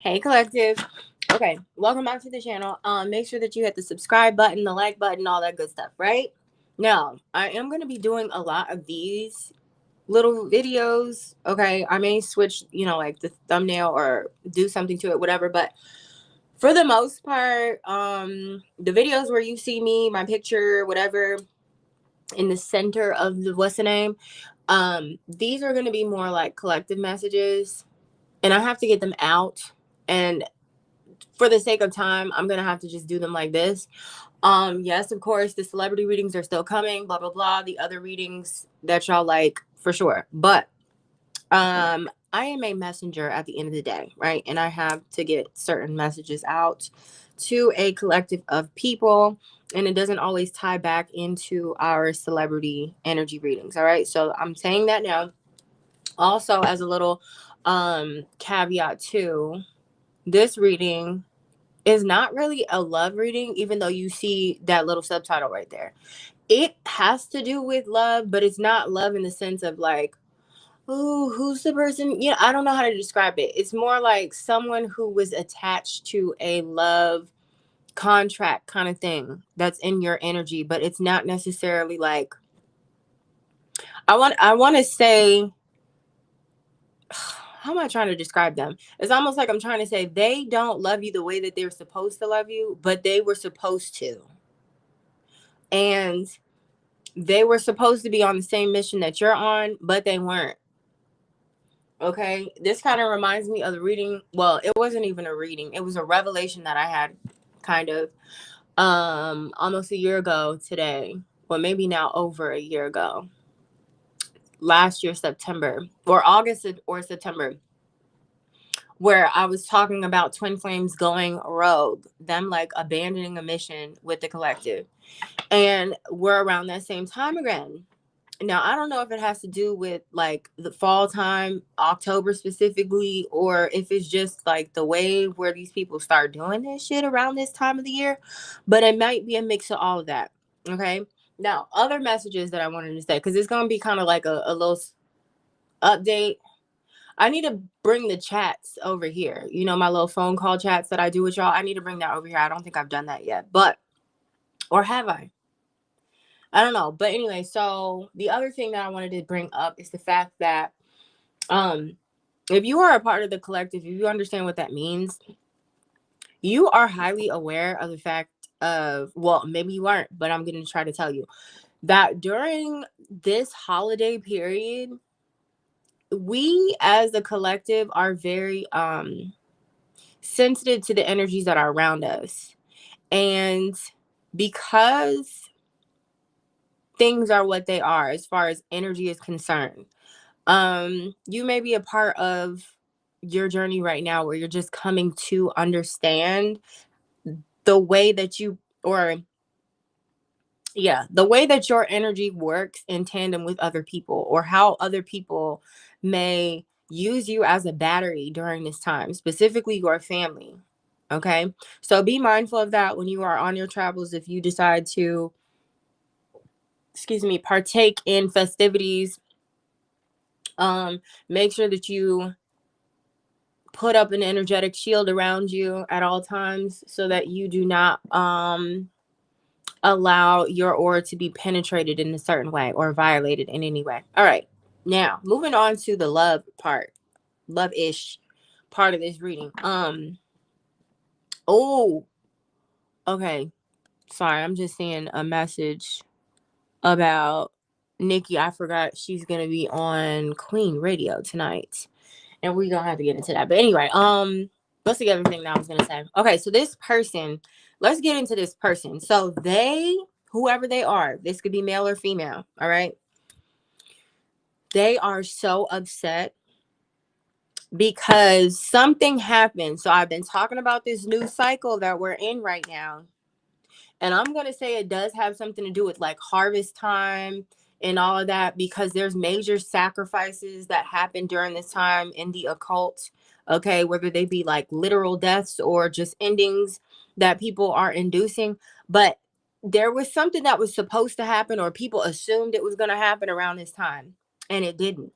Hey, collective. Okay, welcome back to the channel. Make sure that you hit the subscribe button, the like button, all that good stuff, right? Now, I am going to be doing a lot of these little videos. Okay, I may switch, like the thumbnail or do something to it, whatever, but for the most part, the videos where you see me, my picture, whatever, in the center of the what's the name, these are going to be more like collective messages, and I have to get them out. And for the sake of time, I'm gonna have to just do them like this. Yes, of course, the celebrity readings are still coming, blah blah blah. The other readings that y'all like for sure. But I am a messenger at the end of the day, right? And I have to get certain messages out to a collective of people. And it doesn't always tie back into our celebrity energy readings. All right. So I'm saying that now. Also, as a little caveat too, this reading is not really a love reading, even though you see that little subtitle right there. It has to do with love, but it's not love in the sense of like, oh, who's the person? I don't know how to describe it. It's more like someone who was attached to a love contract kind of thing that's in your energy, but it's not necessarily like I want to say, how am I trying to describe them? It's almost like I'm trying to say they don't love you the way that they're supposed to love you, but they were supposed to. And they were supposed to be on the same mission that you're on, but they weren't. Okay. This kind of reminds me of the reading. Well, it wasn't even a reading. It was a revelation that I had kind of almost a year ago today. Well, maybe now over a year ago. Last year, September or August or September, where I was talking about Twin Flames going rogue, them like abandoning a mission with the collective. And we're around that same time again. Now, I don't know if it has to do with like the fall time, October specifically, or if it's just like the wave where these people start doing this shit around this time of the year, but it might be a mix of all of that. Okay. Now, other messages that I wanted to say, because it's going to be kind of like a little update. I need to bring the chats over here. My little phone call chats that I do with y'all. I need to bring that over here. I don't think I've done that yet, but, or have I? I don't know. But anyway, so the other thing that I wanted to bring up is the fact that um if you are a part of the collective, if you understand what that means, you are highly aware of the fact of, well, maybe you aren't, but I'm going to try to tell you that during this holiday period, we as a collective are very sensitive to the energies that are around us. And because things are what they are as far as energy is concerned, you may be a part of your journey right now where you're just coming to understand the way that you or yeah, the way that your energy works in tandem with other people, or how other people may use you as a battery during this time, specifically your family. Okay, so be mindful of that when you are on your travels. If you decide to, excuse me, partake in festivities, make sure that you put up an energetic shield around you at all times so that you do not allow your aura to be penetrated in a certain way or violated in any way. All right. Now, moving on to the love part, love-ish part of this reading. Oh, okay. Sorry, I'm just seeing a message about Nikki. I forgot she's gonna be on Queen Radio tonight. And we're gonna have to get into that. But anyway, what's the other thing that I was gonna say? Okay, so this person, let's get into this person. So they, whoever they are, this could be male or female, all right? They are so upset because something happened. So I've been talking about this new cycle that we're in right now. And I'm going to say it does have something to do with like harvest time and all of that, because there's major sacrifices that happen during this time in the occult. Okay, whether they be like literal deaths or just endings that people are inducing. But there was something that was supposed to happen, or people assumed it was going to happen around this time, and it didn't.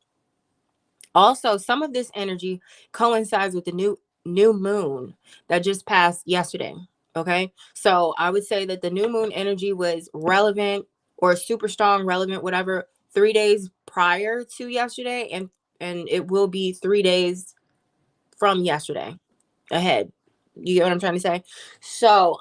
Also, some of this energy coincides with the new new moon that just passed yesterday. Okay. So I would say that the new moon energy was relevant or super strong, relevant, whatever, 3 days prior to yesterday. And it will be 3 days from yesterday ahead. You get what I'm trying to say? So,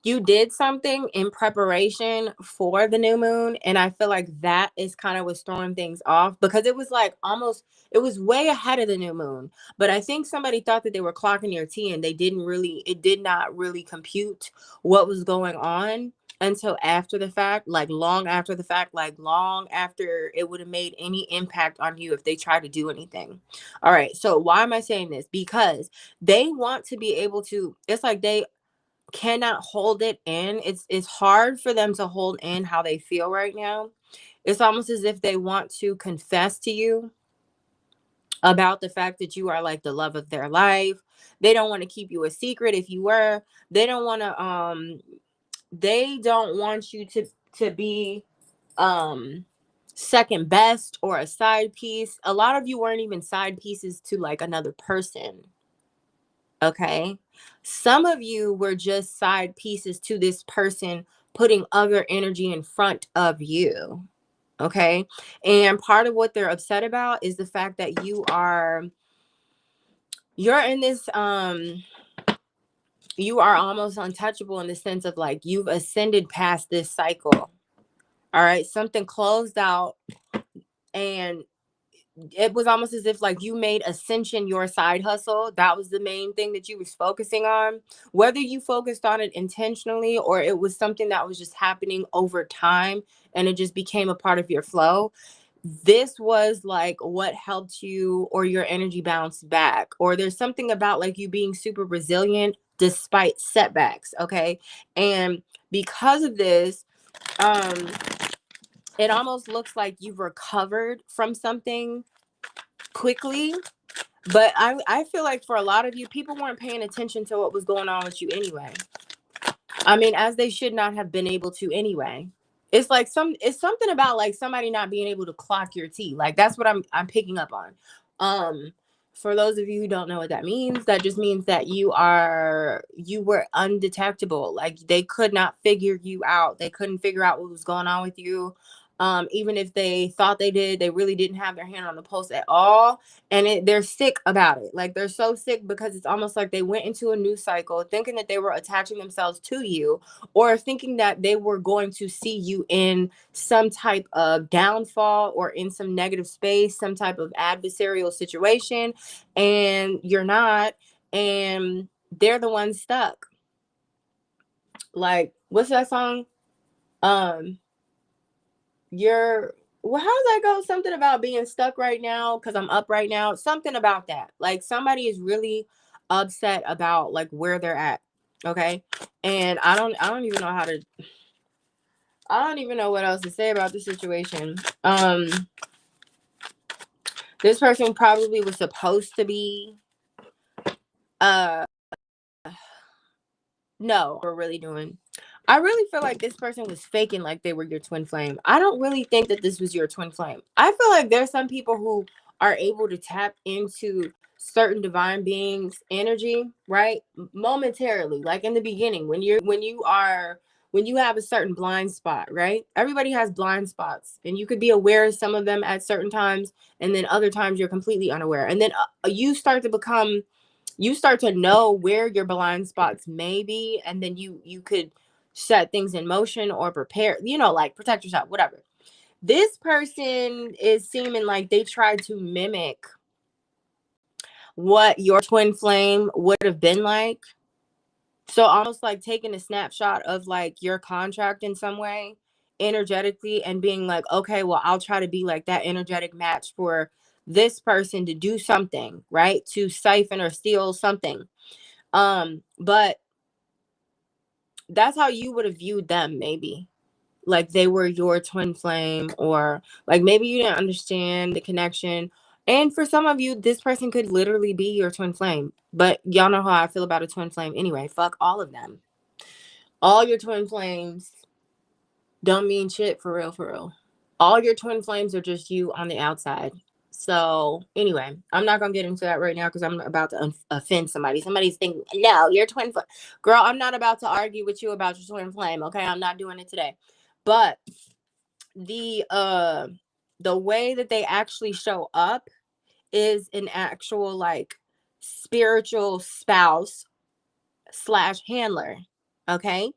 you did something in preparation for the new moon, and I feel like that is kind of what's throwing things off, because it was like almost, it was way ahead of the new moon, but I think somebody thought that they were clocking your tea, and they didn't really, it did not really compute what was going on until after the fact, like long after the fact, like long after it would have made any impact on you if they tried to do anything. All right, so why am I saying this? Because they want to be able to, it's like they cannot hold it in. It's hard for them to hold in how they feel right now. It's almost as if they want to confess to you about the fact that you are like the love of their life. They don't want to keep you a secret if you were. They don't want to they don't want you to be um second best or a side piece. A lot of you weren't even side pieces to like another person. Okay. Some of you were just side pieces to this person putting other energy in front of you. Okay. And part of what they're upset about is the fact that you're in this, you are almost untouchable in the sense of like you've ascended past this cycle. All right. Something closed out, and it was almost as if like you made ascension your side hustle. That was the main thing that you was focusing on, whether you focused on it intentionally or it was something that was just happening over time and it just became a part of your flow. This was like what helped you, or your energy bounce back, or there's something about like you being super resilient despite setbacks. Okay. And because of this, um it almost looks like you've recovered from something quickly. But I feel like for a lot of you, people weren't paying attention to what was going on with you anyway. I mean, as they should not have been able to anyway. It's like it's something about like somebody not being able to clock your tea. Like that's what I'm picking up on. Um for those of you who don't know what that means, that just means that you were undetectable. Like they could not figure you out. They couldn't figure out what was going on with you. Even if they thought they did, they really didn't have their hand on the pulse at all. And they're sick about it. Like they're so sick because it's almost like they went into a new cycle thinking that they were attaching themselves to you, or thinking that they were going to see you in some type of downfall or in some negative space, some type of adversarial situation, and you're not, and they're the ones stuck. Like, what's that song? Um, you're well, how does that go? Something about being stuck right now because I'm up right now. Something about that. Like somebody is really upset about like where they're at. Okay. And I don't even know how to I don't even know what else to say about the situation. This person probably was supposed to be uh no, we're really doing. I really feel like this person was faking like they were your twin flame. I don't really think that this was your twin flame. I feel like there's some people who are able to tap into certain divine beings energy, right? Momentarily, like in the beginning when you have a certain blind spot, right? Everybody has blind spots, and you could be aware of some of them at certain times, and then other times you're completely unaware. And then you start to know where your blind spots may be, and then you could set things in motion or prepare, like protect yourself, whatever. This person is seeming like they tried to mimic what your twin flame would have been like. So almost like taking a snapshot of like your contract in some way energetically and being like, okay, well, I'll try to be like that energetic match for this person to do something, right? To siphon or steal something. But that's how you would have viewed them, maybe. Like they were your twin flame, or like maybe you didn't understand the connection. And for some of you, this person could literally be your twin flame. But y'all know how I feel about a twin flame anyway. Fuck all of them. All your twin flames don't mean shit, for real, for real. All your twin flames are just you on the outside. So anyway, I'm not gonna get into that right now because I'm about to offend somebody. Somebody's thinking, no, you're twin flame. Girl, I'm not about to argue with you about your twin flame. Okay, I'm not doing it today. But the way that they actually show up is an actual like spiritual spouse slash handler. Okay.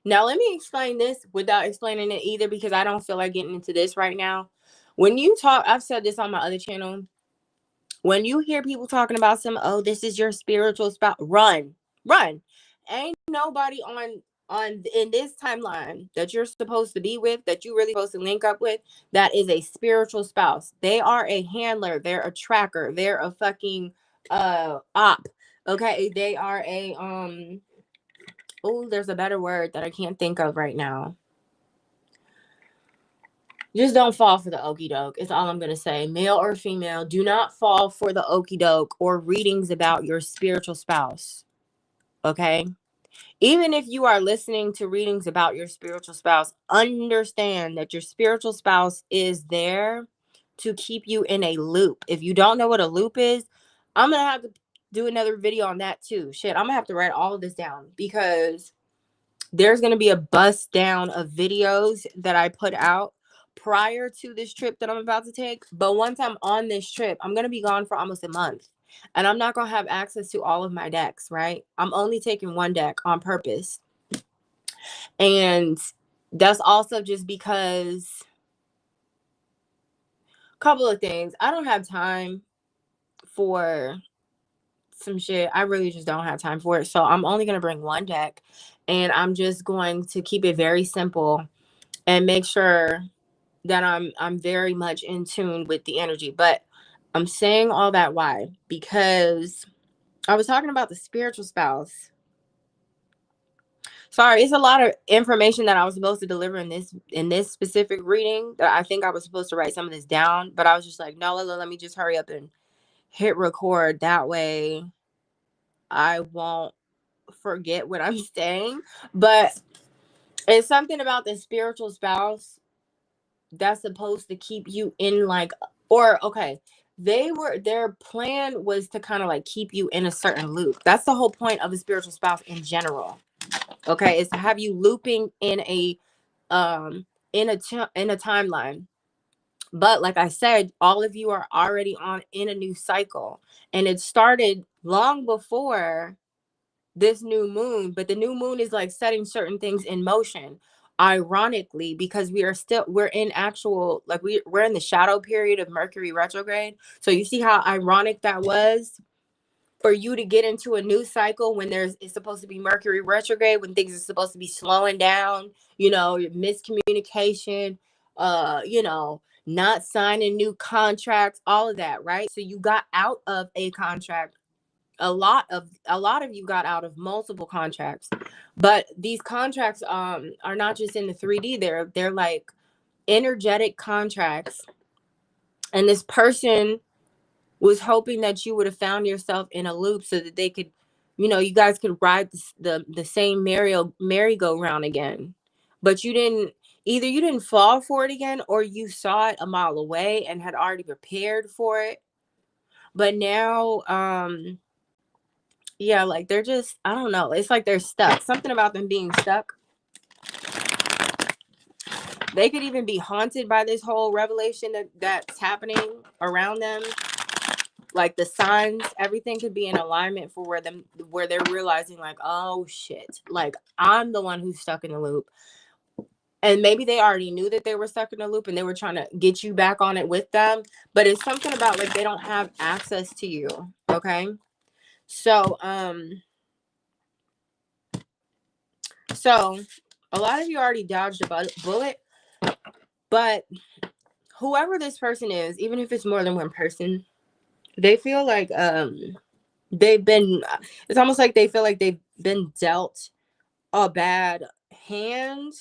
Now let me explain this without explaining it either, because I don't feel like getting into this right now. When you talk, I've said this on my other channel. When you hear people talking about oh, this is your spiritual spouse, run. Ain't nobody on in this timeline that you're supposed to be with, that you really supposed to link up with, that is a spiritual spouse. They are a handler, they're a tracker, they're a fucking op. Okay, they are a oh, there's a better word that I can't think of right now. Just don't fall for the okie doke. It's all I'm going to say. Male or female, do not fall for the okie doke or readings about your spiritual spouse. Okay? Even if you are listening to readings about your spiritual spouse, understand that your spiritual spouse is there to keep you in a loop. If you don't know what a loop is, I'm going to have to do another video on that too. Shit, I'm going to have to write all of this down, because there's going to be a bust down of videos that I put out prior to this trip that I'm about to take. But once I'm on this trip, I'm going to be gone for almost a month, and I'm not going to have access to all of my decks, right? I'm only taking one deck on purpose. And that's also just because a couple of things. I don't have time for some shit. I really just don't have time for it. So I'm only going to bring one deck, and I'm just going to keep it very simple and make sure that I'm very much in tune with the energy. But I'm saying all that why? Because I was talking about the spiritual spouse. Sorry, it's a lot of information that I was supposed to deliver in this specific reading, that I think I was supposed to write some of this down, but I was just like, no, let me just hurry up and hit record. That way I won't forget what I'm saying. But it's something about the spiritual spouse that's supposed to keep you in like, or okay, their plan was to kind of like keep you in a certain loop. That's the whole point of a spiritual spouse in general. Okay, is to have you looping in a in a timeline. But like I said, all of you are already on in a new cycle, and it started long before this new moon. But the new moon is like setting certain things in motion, ironically, because we're in actual, like, we're in the shadow period of Mercury retrograde. So you see how ironic that was for you to get into a new cycle when it's supposed to be Mercury retrograde, when things are supposed to be slowing down, miscommunication, not signing new contracts, all of that, right? So you got out of a contract. A lot of you got out of multiple contracts, but these contracts are not just in the 3D. They're like energetic contracts, and this person was hoping that you would have found yourself in a loop so that they could, you guys could ride the same merry-go-round again. But you didn't fall for it again, or you saw it a mile away and had already prepared for it. But now yeah, like they're just, I don't know, it's like they're stuck. Something about them being stuck. They could even be haunted by this whole revelation that's happening around them. Like the signs, everything could be in alignment for where they're realizing like, oh shit, like I'm the one who's stuck in the loop. And maybe they already knew that they were stuck in a loop and they were trying to get you back on it with them. But it's something about like they don't have access to you. Okay. So a lot of you already dodged a bullet, but whoever this person is, even if it's more than one person, they feel like it's almost like they feel like they've been dealt a bad hand.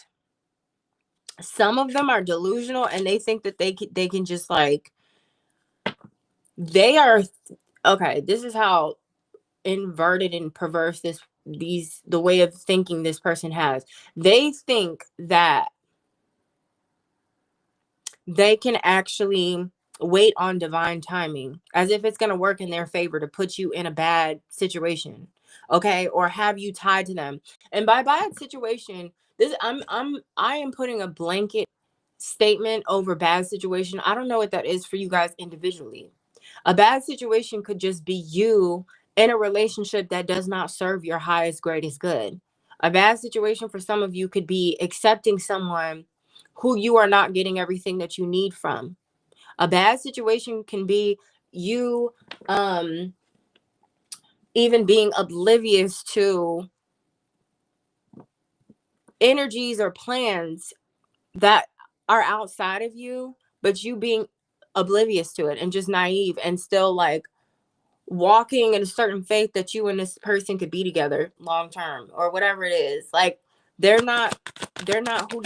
Some of them are delusional, and they think that they can just like, they are okay. This is how inverted and perverse the way of thinking this person has. They think that they can actually wait on divine timing, as if it's going to work in their favor to put you in a bad situation, okay, or have you tied to them. And by bad situation, this I am putting a blanket statement over bad situation. I don't know what that is for you guys individually. A bad situation could just be you in a relationship that does not serve your highest greatest good. A bad situation for some of you could be accepting someone who you are not getting everything that you need from. A bad situation can be you even being oblivious to energies or plans that are outside of you, but you being oblivious to it and just naive and still like walking in a certain faith that you and this person could be together long term or whatever it is. Like they're not who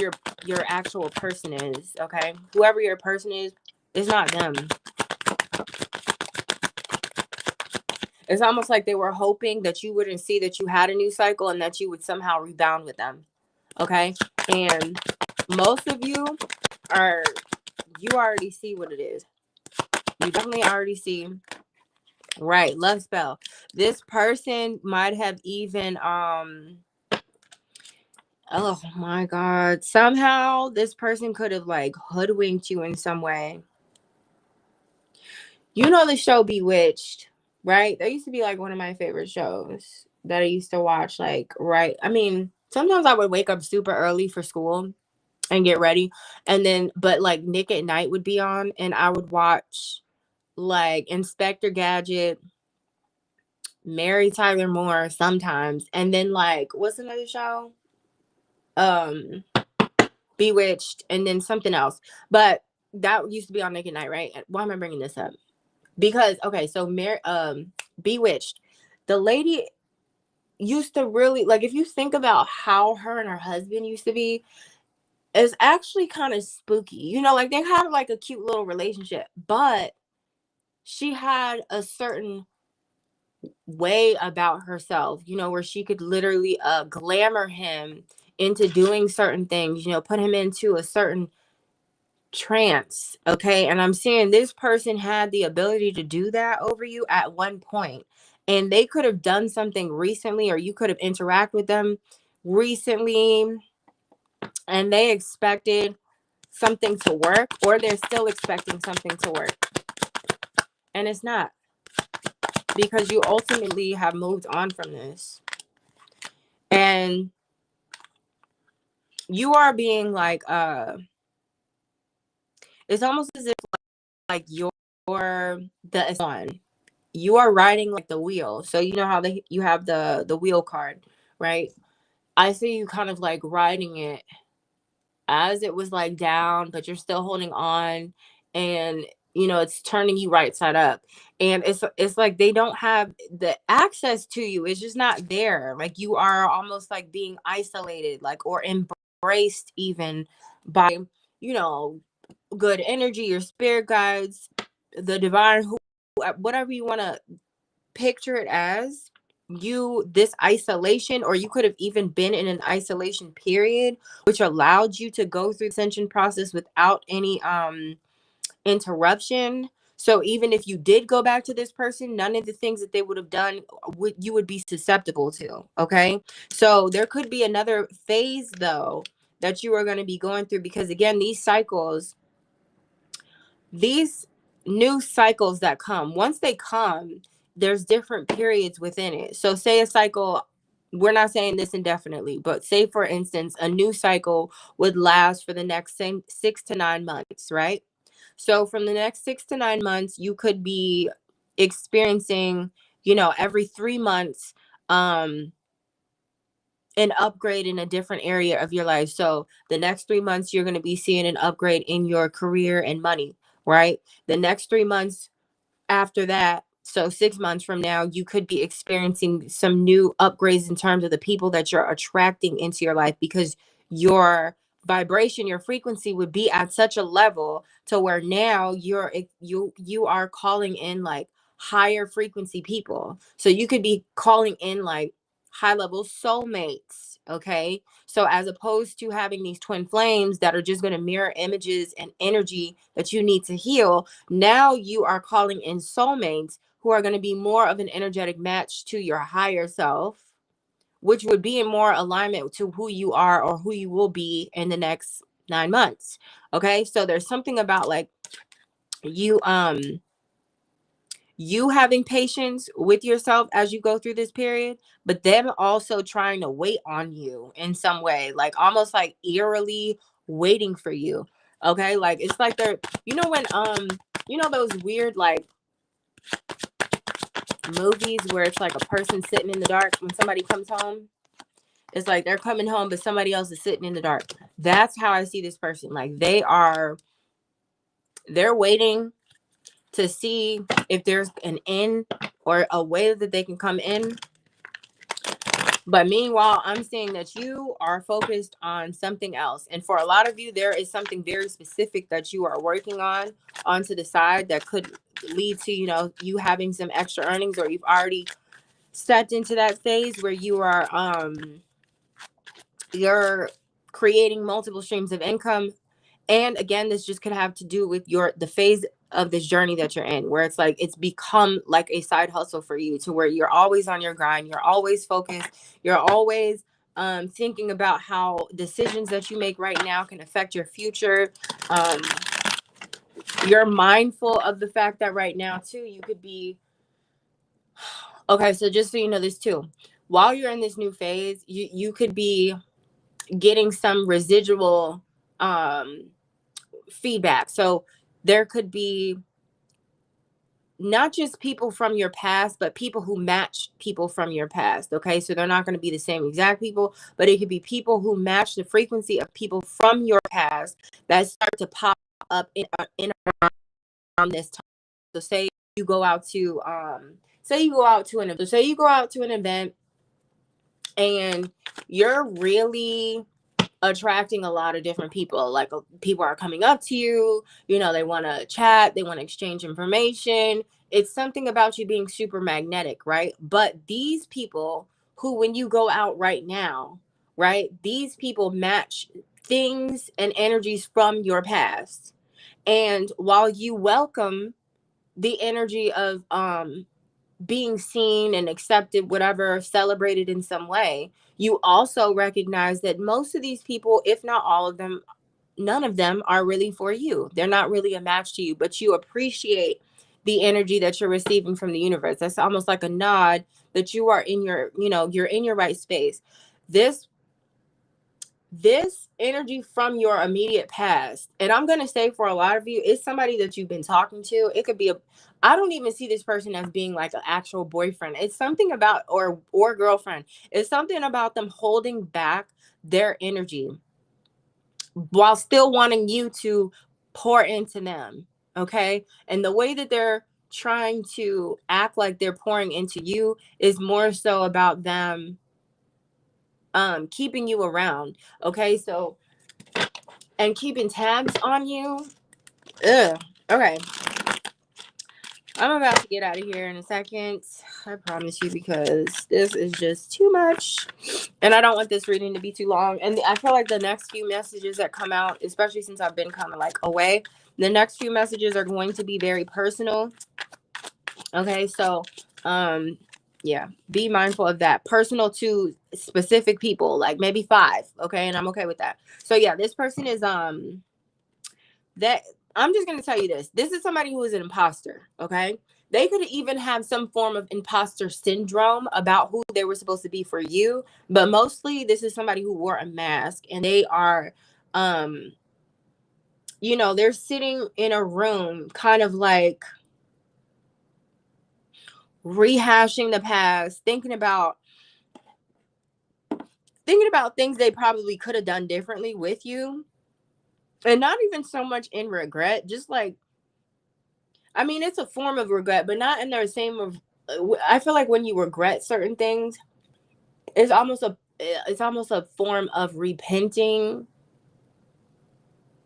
your actual person is, okay? Whoever your person is not them. It's almost like they were hoping that you wouldn't see that you had a new cycle and that you would somehow rebound with them. Okay? And most of you already see what it is. You definitely already see. Right, love spell. This person might have even oh my god. Somehow this person could have like hoodwinked you in some way. You know the show Bewitched, right? That used to be like one of my favorite shows that I used to watch. Like, right. I mean, sometimes I would wake up super early for school and get ready. And then, but like Nick at Night would be on, and I would watch like Inspector Gadget, Mary Tyler Moore sometimes. And then, like, what's another show? Um, Bewitched, and then something else. But that used to be on Nick at Night, right? Why am I bringing this up? Because okay, so Bewitched, the lady used to really like, if you think about how her and her husband used to be, it's actually kind of spooky. You know, like they had like a cute little relationship, but she had a certain way about herself, you know, where she could literally glamour him into doing certain things, you know, put him into a certain trance. Okay. And I'm saying this person had the ability to do that over you at one point. And they could have done something recently, or you could have interacted with them recently, and they expected something to work, or they're still expecting something to work. And it's not, because you ultimately have moved on from this. And you are being like, it's almost as if like you're the one, you are riding like the wheel. So you know how you have the wheel card, right? I see you kind of like riding it as it was like down, but you're still holding on, and you know it's turning you right side up, and it's like they don't have the access to you. It's just not there. Like you are almost like being isolated, like, or embraced even by, you know, good energy, your spirit guides, the divine, who, whatever you want to picture it as. You, this isolation, or you could have even been in an isolation period which allowed you to go through the ascension process without any interruption. So even if you did go back to this person, none of the things that they would have done would you would be susceptible to. Okay, so there could be another phase though that you are going to be going through, because again, these new cycles that come, once they come, there's different periods within it. So say a cycle, we're not saying this indefinitely, but say for instance a new cycle would last for the next same 6 to 9 months, right? So from the next 6 to 9 months you could be experiencing, you know, every 3 months um an upgrade in a different area of your life. So the next 3 months, you're going to be seeing an upgrade in your career and money, right? The next 3 months after that, so 6 months from now, you could be experiencing some new upgrades in terms of the people that you're attracting into your life, because your vibration, your frequency would be at such a level to where now you are calling in like higher frequency people. So you could be calling in like high level soulmates. Okay. So as opposed to having these twin flames that are just going to mirror images and energy that you need to heal, now you are calling in soulmates who are going to be more of an energetic match to your higher self, which would be in more alignment to who you are or who you will be in the next 9 months. Okay. So there's something about like you having patience with yourself as you go through this period, but them also trying to wait on you in some way, like almost like eerily waiting for you. Okay. Like it's like they're, when, those weird like movies where it's like a person sitting in the dark when somebody comes home. It's like they're coming home, but somebody else is sitting in the dark. That's how I see this person. Like they're waiting to see if there's an in or a way that they can come in. But meanwhile, I'm seeing that you are focused on something else. And for a lot of you, there is something very specific that you are working on onto the side that could lead to, you having some extra earnings, or you've already stepped into that phase where you're creating multiple streams of income. And again, this just could have to do with the phase of this journey that you're in, where it's like it's become like a side hustle for you, to where you're always on your grind, you're always focused, you're always thinking about how decisions that you make right now can affect your future. You're mindful of the fact that right now too, you could be okay. So just so you know this too, while you're in this new phase, you could be getting some residual feedback. So there could be not just people from your past, but people who match people from your past. Okay. So they're not going to be the same exact people, but it could be people who match the frequency of people from your past that start to pop up in around this time. So say you go out to an event and you're really attracting a lot of different people. Like people are coming up to you, they want to chat, they want to exchange information. It's something about you being super magnetic, right? But these people who, when you go out right now, right, these people match things and energies from your past. And while you welcome the energy of being seen and accepted, whatever, celebrated in some way, you also recognize that most of these people, if not all of them, none of them are really for you. They're not really a match to you, but you appreciate the energy that you're receiving from the universe. That's almost like a nod that you are in you're in your right space. This energy from your immediate past, and I'm going to say for a lot of you, it's somebody that you've been talking to. It could be I don't even see this person as being like an actual boyfriend. It's something about, or girlfriend. It's something about them holding back their energy while still wanting you to pour into them. Okay. And the way that they're trying to act like they're pouring into you is more so about them keeping you around. Okay. So, and keeping tabs on you. Ugh. Okay. I'm about to get out of here in a second. I promise you, because this is just too much. And I don't want this reading to be too long. And I feel like the next few messages that come out, especially since I've been kind of like away, the next few messages are going to be very personal. Okay. So, yeah, be mindful of that. Personal to specific people, like maybe 5. Okay. And I'm okay with that. So yeah, this person is, that I'm just going to tell you this. This is somebody who is an imposter. Okay. They could even have some form of imposter syndrome about who they were supposed to be for you. But mostly this is somebody who wore a mask, and they are, they're sitting in a room kind of like rehashing the past, thinking about things they probably could have done differently with you. And not even so much in regret, just like, I mean, it's a form of regret, but not in the same of. I feel like when you regret certain things, it's almost a form of repenting.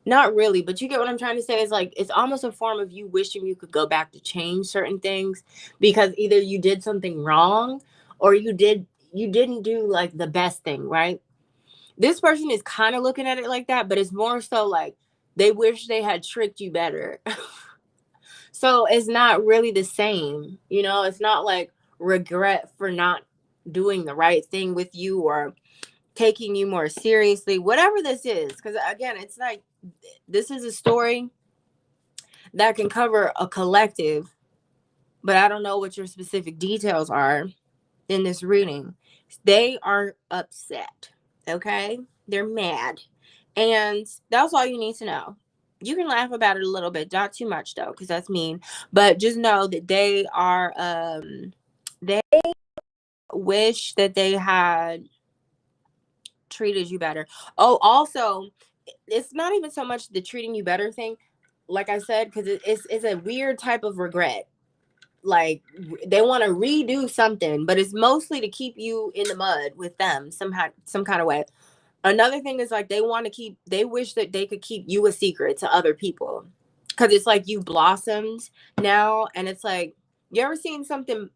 Not really, but you get what I'm trying to say. It's like it's almost a form of you wishing you could go back to change certain things, because either you did something wrong, or you didn't do like the best thing, right? This person is kind of looking at it like that, but it's more so like they wish they had tricked you better. So it's not really the same, you know, it's not like regret for not doing the right thing with you or taking you more seriously, whatever this is. Because again, it's like this is a story that can cover a collective, but I don't know what your specific details are in this reading. They are upset, okay? They're mad. And that's all you need to know. You can laugh about it a little bit, not too much though, because that's mean. But just know that they wish that they had treated you better. Oh, also, it's not even so much the treating you better thing, like I said, because it's a weird type of regret. Like they want to redo something, but it's mostly to keep you in the mud with them somehow, some kind of way. Another thing is like they wish that they could keep you a secret to other people, because it's like you blossomed now, and it's like, you ever seen something?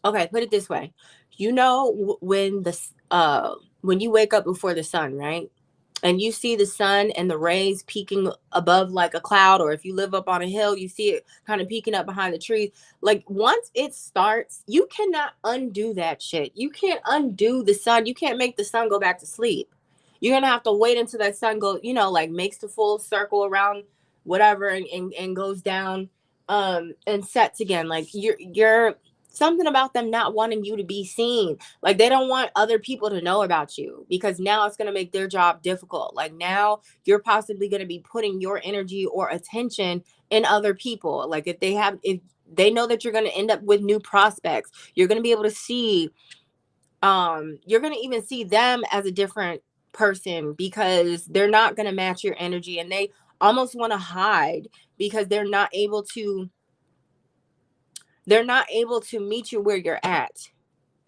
Okay, put it this way. You know, when you wake up before the sun, right? And you see the sun and the rays peeking above like a cloud, or if you live up on a hill, you see it kind of peeking up behind the trees. Like once it starts, you cannot undo that shit. You can't undo the sun. You can't make the sun go back to sleep. You're gonna have to wait until that sun goes, you know, like makes the full circle around whatever, and goes down and sets again. Like you're something about them not wanting you to be seen. Like they don't want other people to know about you, because now it's going to make their job difficult. Like now you're possibly going to be putting your energy or attention in other people. Like if they know that you're going to end up with new prospects, you're going to be able to see you're going to even see them as a different person, because they're not going to match your energy, and they almost want to hide because they're not able to meet you where you're at.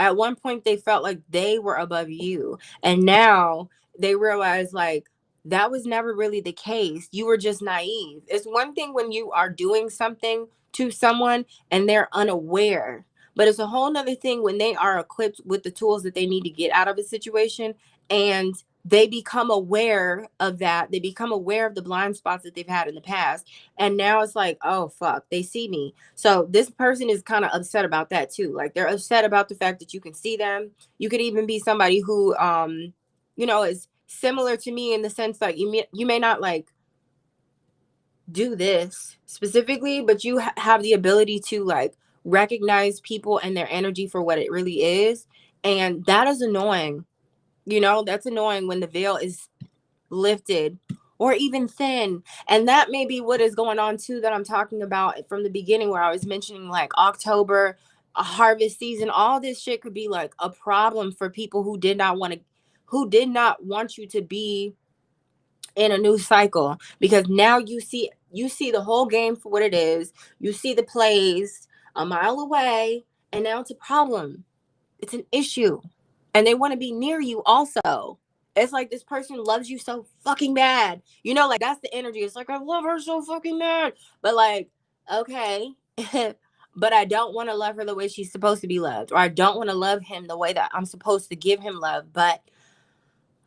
At one point they felt like they were above you, and now they realize like that was never really the case. You were just naive. It's one thing when you are doing something to someone and they're unaware, but it's a whole nother thing when they are equipped with the tools that they need to get out of a situation, and they become aware of that. They become aware of the blind spots that they've had in the past, and now it's like, oh fuck, they see me. So this person is kind of upset about that too. Like they're upset about the fact that you can see them. You could even be somebody who you know, is similar to me in the sense that you may not like do this specifically, but you have the ability to like recognize people and their energy for what it really is. And that is annoying. You know, that's annoying when the veil is lifted or even thin. And that may be what is going on too, that I'm talking about from the beginning, where I was mentioning like October, a harvest season. All this shit could be like a problem for people who did not want you to be in a new cycle, because now you see the whole game for what it is. You see the plays a mile away, and now it's a problem. It's an issue, and they want to be near you also. It's like this person loves you so fucking bad. You know, like that's the energy. It's like, I love her so fucking bad. But like, okay. But I don't want to love her the way she's supposed to be loved. Or I don't want to love him the way that I'm supposed to give him love. But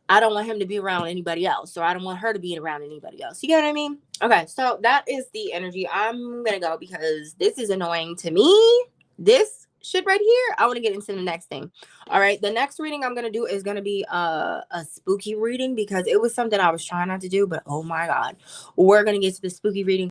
I don't want him to be around anybody else. Or I don't want her to be around anybody else. You get what I mean? Okay, so that is the energy. I'm gonna go because this is annoying to me. This shit right here. I want to get into the next thing. All right, the next reading I'm gonna do is gonna be a spooky reading, because it was something I was trying not to do, but oh my god, we're gonna get to the spooky reading.